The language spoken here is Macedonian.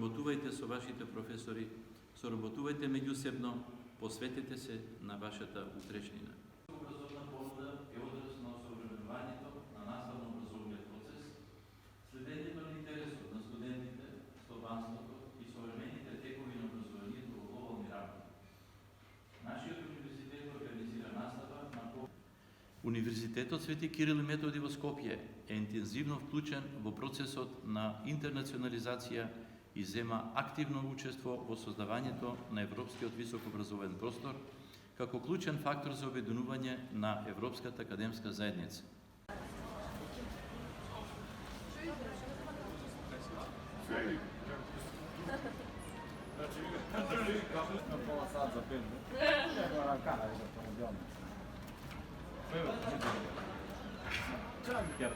соработувајте со вашите професори, соработувајте меѓусебно, посветете се на вашата утрешнина. Образовна понуда е одраз на осовременувањето на наставно-образовниот процес, следењето на интересот на студентите, слобанството и современите текови на образованието во глобални рамки. Нашиот универзитет организира настава на Универзитетот Свети Кирил и Методи во Скопје е интензивно вклучен во процесот на интернационализација и зема активно учество во создавањето на европскиот високообразовен простор како клучен фактор за обединување на Европската академска заедница. Čak